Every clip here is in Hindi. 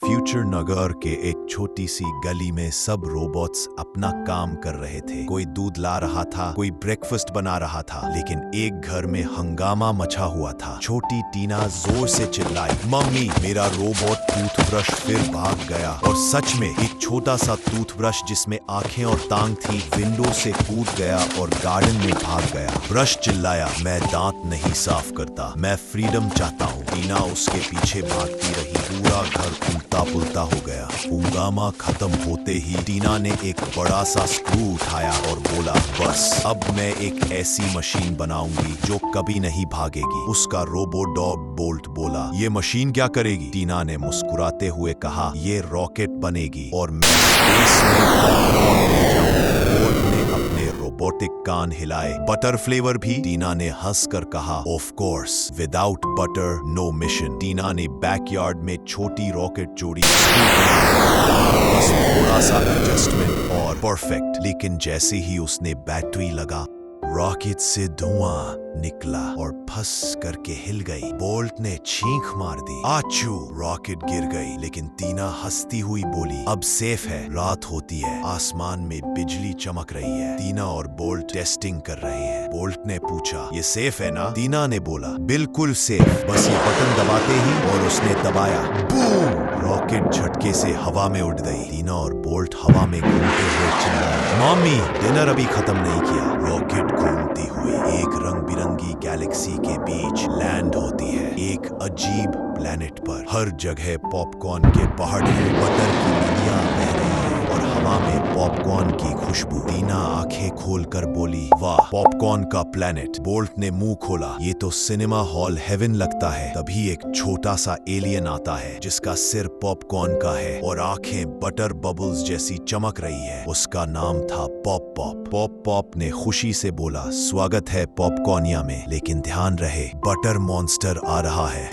फ्यूचर नगर के एक छोटी सी गली में सब रोबोट्स अपना काम कर रहे थे। कोई दूध ला रहा था, कोई ब्रेकफास्ट बना रहा था, लेकिन एक घर में हंगामा मचा हुआ था। छोटी टीना जोर से चिल्लाई, मम्मी मेरा रोबोट टूथब्रश फिर भाग गया। और सच में एक छोटा सा टूथब्रश जिसमें आंखें और टांग थी विंडो से कूद गया और गार्डन में भाग गया। ब्रश चिल्लाया, मैं दांत नहीं साफ करता, मैं फ्रीडम चाहता हूँ। टीना उसके पीछे भागती रही। पूरा घर उल्टा पुल्टा हो गया। हंगामा खत्म होते ही टीना ने एक बड़ा सा स्क्रू उठाया और बोला, बस अब मैं एक ऐसी मशीन बनाऊंगी जो कभी नहीं भागेगी। उसका रोबो डॉग बोल्ट बोला, ये मशीन क्या करेगी? टीना ने मुस्कुराते हुए कहा, ये रॉकेट बनेगी और मैं स्पेस में पॉपकॉर्न ले जाऊंगा। बोल्ट ने अपने रोबोटिक कान हिलाए। बटर फ्लेवर भी? टीना ने हंसकर कहा, of course, without butter no mission. Tina ने बैकयार्ड में छोटी रॉकेट जोड़ी। बस थोड़ा सा एडजस्टमेंट और परफेक्ट। लेकिन जैसे ही उसने बैटरी लगा, रॉकेट से धुआं निकला और फस करके हिल गई। बोल्ट ने छींक मार दी, आचू! रॉकेट गिर गई। लेकिन टीना हंसती हुई बोली, अब सेफ है। रात होती है, आसमान में बिजली चमक रही है। टीना और बोल्ट टेस्टिंग कर रहे हैं। बोल्ट ने पूछा, ये सेफ है ना? टीना ने बोला, बिल्कुल सेफ, बस ये बटन दबाते ही। और उसने दबाया, बूम! रॉकेट झटके से हवा में उड़ गई। टीना और बोल्ट हवा में घूमते हुए चिल्लाए, मम्मी डिनर अभी खत्म नहीं किया। रॉकेट घूमती हुई एक रंग बिरंगी गैलेक्सी के बीच लैंड होती है, एक अजीब प्लेनेट पर। हर जगह पॉपकॉर्न के पहाड़ हैं, बटर की नदियां बह रही हैं और हवा में पॉपकॉर्न की खुशबू। टीना आंखें खोलकर बोली, वाह, पॉपकॉर्न का प्लेनेट। बोल्ट ने मुंह खोला, ये तो सिनेमा हॉल हेवन लगता है। तभी एक छोटा सा एलियन आता है जिसका सिर पॉपकॉर्न का है और आंखें बटर बबल्स जैसी चमक रही है। उसका नाम था पॉप पॉप। पॉप पॉप ने खुशी से बोला, स्वागत है पॉपकॉर्निया में, लेकिन ध्यान रहे बटर मॉन्स्टर आ रहा है।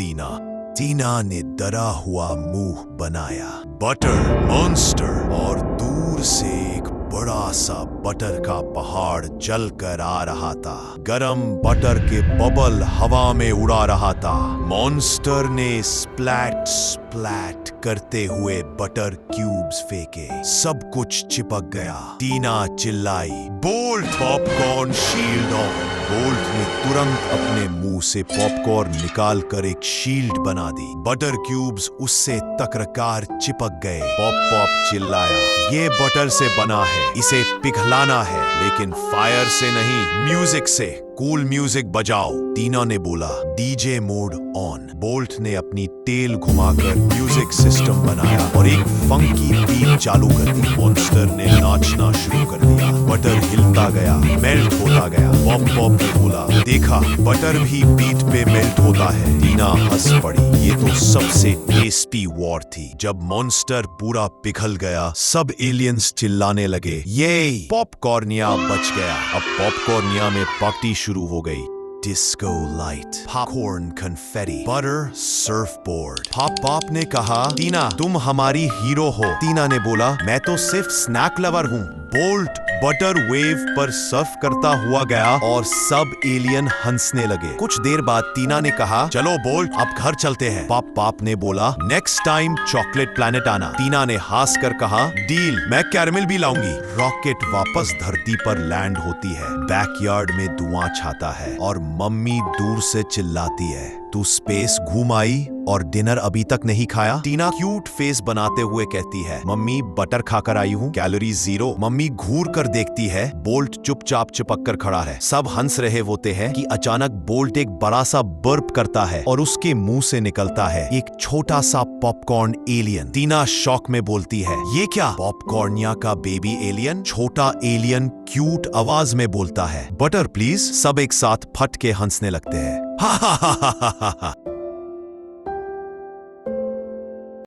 टीना ने डरा हुआ मुंह बनाया, बटर मॉन्स्टर, और दूर से एक बड़ा सा बटर का पहाड़ जल कर आ रहा था। गरम बटर के बबल हवा में उड़ा रहा था। मॉन्स्टर ने स्प्लैट स्प्लैट करते हुए बटर क्यूब्स फेंके। सब कुछ चिपक गया। टीना चिल्लाई, bolt, popcorn shield on. Bolt ने तुरंत अपने मुंह से पॉपकॉर्न निकाल कर एक शील्ड बना दी। बटर क्यूब्स उससे तकरकार चिपक गए। पॉप पॉप चिल्लाया, ये बटर से बना है, इसे पिघलाना है, लेकिन फायर से नहीं, म्यूजिक से। कूल म्यूजिक बजाओ। टीना ने बोला, डीजे मोड ऑन। बोल्ट ने अपनी टेल घुमाकर म्यूजिक सिस्टम बनाया और एक फंकी बीट चालू कर दी। मॉन्स्टर ने नाचना शुरू कर दिया। बटर हिलता गया, मेल्ट होता गया। पॉप पॉप ने बोला, देखा, बटर भी बीट पे मेल्ट होता है। टीना हंस पड़ी। ये तो सबसे टेस्टी वॉर थी। जब मॉन्स्टर पूरा पिघल गया, सब एलियंस चिल्लाने लगे, ये पॉपकॉर्निया बच गया। अब पॉपकॉर्निया में पार्टी शुरू हो गई। Disco light, popcorn, confetti, butter, surfboard. Pop ने कहा, टीना तुम हमारी हीरो हो। टीना ने बोला, मैं तो सिर्फ स्नैक लवर हूँ। बोल्ट बटर वेव पर सर्फ करता हुआ गया और सब एलियन हंसने लगे। कुछ देर बाद टीना ने कहा, चलो बोल्ट अब घर चलते हैं। पॉप ने बोला, नेक्स्ट टाइम चॉकलेट प्लैनेट आना। टीना ने हंस कर कहा, डील, मैं कैरमल भी लाऊंगी। रॉकेट वापस धरती पर लैंड होती है। बैकयार्ड में धुआं छाता है और मम्मी दूर से चिल्लाती है, तू स्पेस घूम आई और डिनर अभी तक नहीं खाया? टीना क्यूट फेस बनाते हुए कहती है, मम्मी बटर खाकर आई हूँ, कैलोरीज 0। मम्मी घूर कर देखती है। बोल्ट चुपचाप चिपक कर खड़ा है। सब हंस रहे होते हैं कि अचानक बोल्ट एक बड़ा सा बर्प करता है और उसके मुंह से निकलता है एक छोटा सा पॉपकॉर्न एलियन। टीना शॉक में बोलती है, ये क्या? पॉपकॉर्निया का बेबी एलियन? छोटा एलियन क्यूट आवाज में बोलता है, बटर प्लीज। सब एक साथ फट के हंसने लगते हैं। हा हा हा हा हा हा।